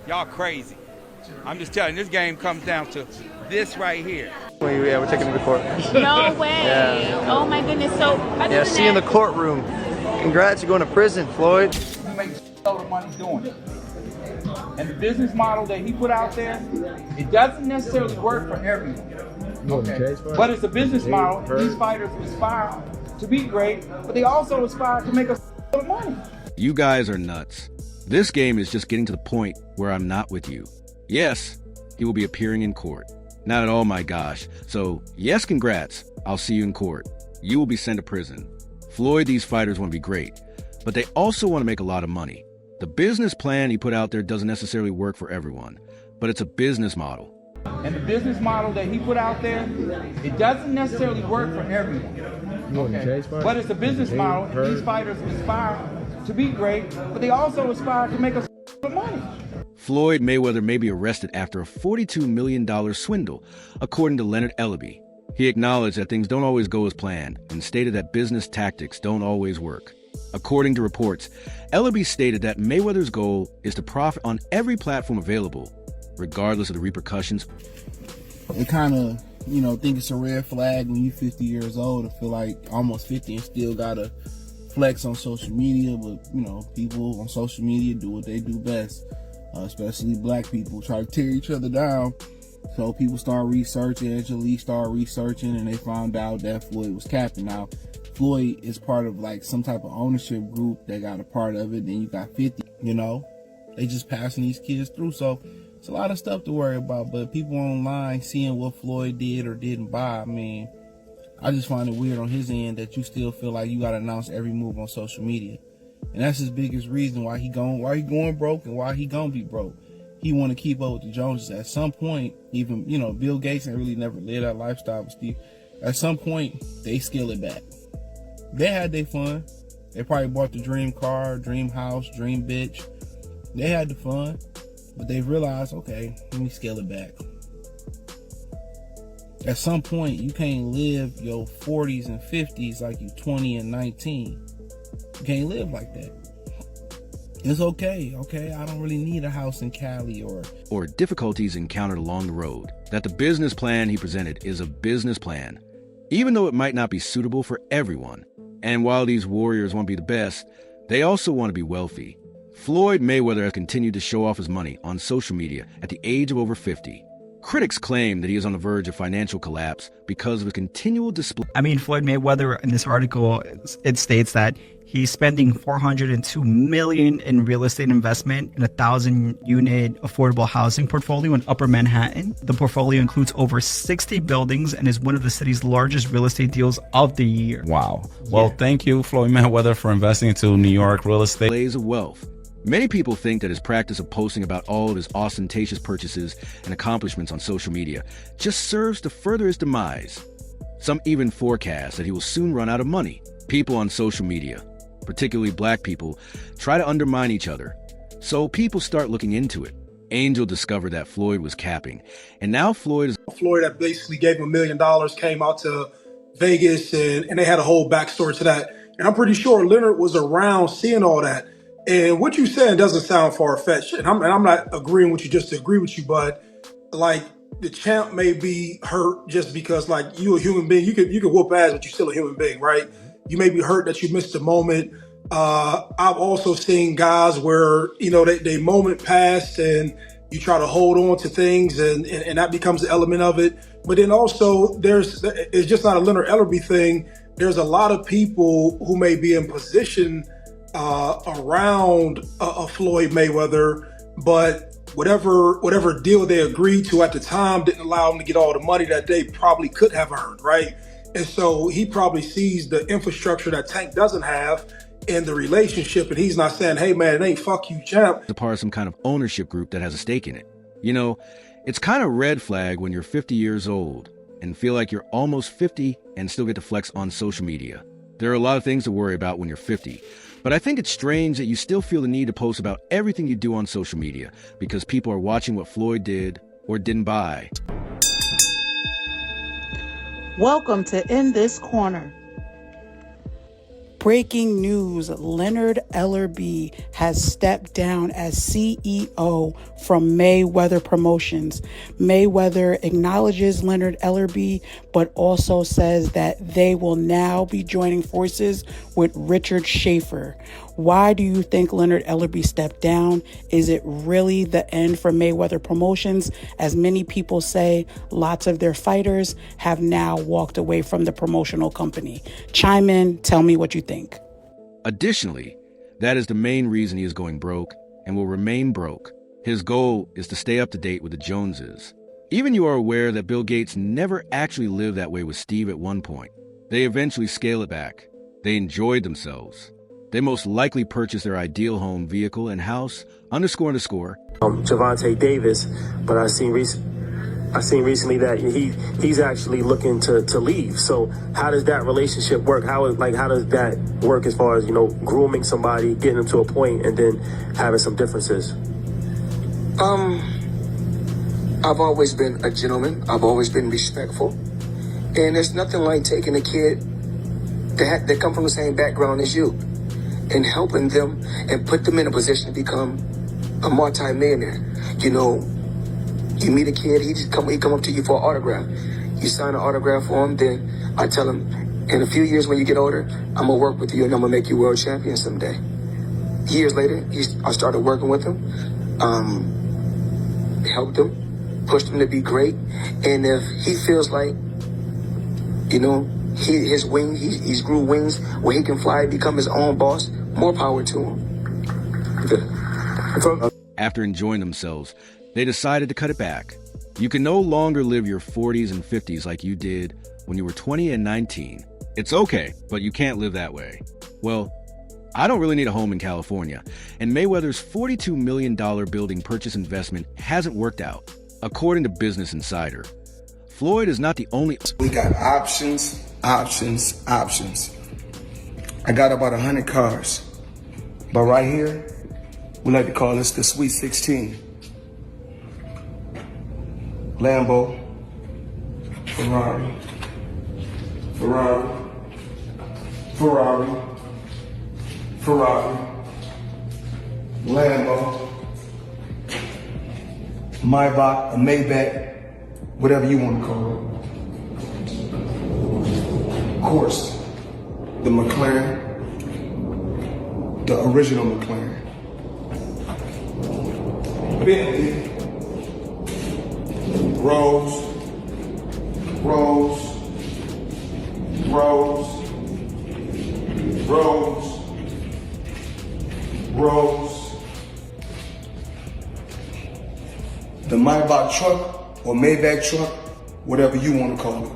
Y'all crazy. I'm just telling you, this game comes down to this right here. Yeah, we're taking him to court. No way. Yeah. Oh my goodness. So other Yeah, than see you in the that, courtroom. Congrats, you're going to prison, Floyd. He makes a lot of money doing it. And the business model that he put out there, it doesn't necessarily work for everyone. Okay. But it's a business model. These fighters aspire to be great, but they also aspire to make a lot of money. You guys are nuts. This game is just getting to the point where I'm not with you. Yes, he will be appearing in court. Not at all, my gosh. So, yes, congrats. I'll see you in court. You will be sent to prison. Floyd, these fighters want to be great, but they also want to make a lot of money. The business plan he put out there doesn't necessarily work for everyone, but it's a business model. And the business model that he put out there, it doesn't necessarily work for everyone. Okay. But it's a business model. These fighters aspire to be great, but they also aspire to make a lot of money. Floyd Mayweather may be arrested after a $42 million swindle, according to Leonard Ellerbe. He acknowledged that things don't always go as planned and stated that business tactics don't always work. According to reports, Ellerbe stated that Mayweather's goal is to profit on every platform available, regardless of the repercussions. They kind of, think it's a red flag when you're 50 years old and feel like almost 50 and still gotta flex on social media. But, people on social media do what they do best, especially black people, try to tear each other down. So people start researching, Angelique started researching, and they found out that Floyd was capping. Now, Floyd is part of like some type of ownership group that got a part of it. Then you got 50, they just passing these kids through. So it's a lot of stuff to worry about, but people online seeing what Floyd did or didn't buy, I just find it weird on his end that you still feel like you got to announce every move on social media. And that's his biggest reason why he going broke and why he gonna be broke. He want to keep up with the Joneses. At some point, even, Bill Gates ain't really never lived that lifestyle, but Steve, at some point, they scale it back. They had their fun. They probably bought the dream car, dream house, dream bitch. They had the fun. But they realized, okay, let me scale it back. At some point, you can't live your 40s and 50s like you 20 and 19. You can't live like that. It's okay. I don't really need a house in Cali or difficulties encountered along the road. That the business plan he presented is a business plan, even though it might not be suitable for everyone. And while these warriors want to be the best, they also want to be wealthy. Floyd Mayweather has continued to show off his money on social media at the age of over 50. Critics claim that he is on the verge of financial collapse because of his continual display. Floyd Mayweather, in this article, it states that he's spending $402 million in real estate investment in a 1,000-unit affordable housing portfolio in Upper Manhattan. The portfolio includes over 60 buildings and is one of the city's largest real estate deals of the year. Wow. Well, thank you, Floyd Mayweather, for investing into New York real estate. Displays of wealth. Many people think that his practice of posting about all of his ostentatious purchases and accomplishments on social media just serves to further his demise. Some even forecast that he will soon run out of money. People on social media, particularly black people, try to undermine each other. So people start looking into it. Angel discovered that Floyd was capping, and now Floyd that basically gave him $1 million, came out to Vegas, and they had a whole backstory to that. And I'm pretty sure Leonard was around seeing all that. And what you're saying doesn't sound far-fetched. And I'm not agreeing with you just to agree with you, but like the champ may be hurt just because like you a human being, you could whoop ass, but you're still a human being, right? You may be hurt that you missed a moment. I've also seen guys where, they moment passed and you try to hold on to things and that becomes an element of it. But then also it's just not a Leonard Ellerbe thing. There's a lot of people who may be in position around a Floyd Mayweather, but whatever deal they agreed to at the time didn't allow them to get all the money that they probably could have earned, right? And so he probably sees the infrastructure that Tank doesn't have in the relationship, and he's not saying, hey man, it ain't fuck you, champ. a part of some kind of ownership group that has a stake in it. It's kind of red flag when you're 50 years old and feel like you're almost 50 and still get to flex on social media. There are a lot of things to worry about when you're 50. But I think it's strange that you still feel the need to post about everything you do on social media because people are watching what Floyd did or didn't buy. Welcome to In This Corner. Breaking news, Leonard Ellerbe has stepped down as CEO from Mayweather Promotions. Mayweather acknowledges Leonard Ellerbe, but also says that they will now be joining forces with Richard Schaefer. Why do you think Leonard Ellerbe stepped down? Is it really the end for Mayweather Promotions? As many people say, lots of their fighters have now walked away from the promotional company. Chime in, tell me what you think. Additionally, that is the main reason he is going broke and will remain broke. His goal is to stay up to date with the Joneses. Even you are aware that Bill Gates never actually lived that way with Steve at one point. They eventually scale it back. They enjoyed themselves. They most likely purchased their ideal home, vehicle, and house, __. Javante Davis, but I seen recently that he's actually looking to leave. So how does that relationship work? How does that work as far as, grooming somebody, getting them to a point, and then having some differences? I've always been a gentleman. I've always been respectful, and there's nothing like taking a kid that come from the same background as you and helping them and put them in a position to become a multi-millionaire. You meet a kid, he come up to you for an autograph. You sign an autograph for him, then I tell him, in a few years when you get older, I'm gonna work with you and I'm gonna make you world champion someday. Years later, I started working with him, helped him, pushed him to be great. And if he feels like, he's grew wings where he can fly and become his own boss, more power to him. After enjoying themselves, they decided to cut it back. You can no longer live your 40s and 50s like you did when you were 20 and 19. It's okay, but you can't live that way. Well, I don't really need a home in California, and Mayweather's $42 million building purchase investment hasn't worked out. According to Business Insider, Floyd is not the only... We got options. I got about 100 cars, but right here, we like to call this the Sweet 16. Lambo, Ferrari, Lambo, Maybach, a Maybach, whatever you want to call it. Of course, the McLaren, the original McLaren. Bentley, Rolls, the Maybach truck or Maybach truck, whatever you want to call it.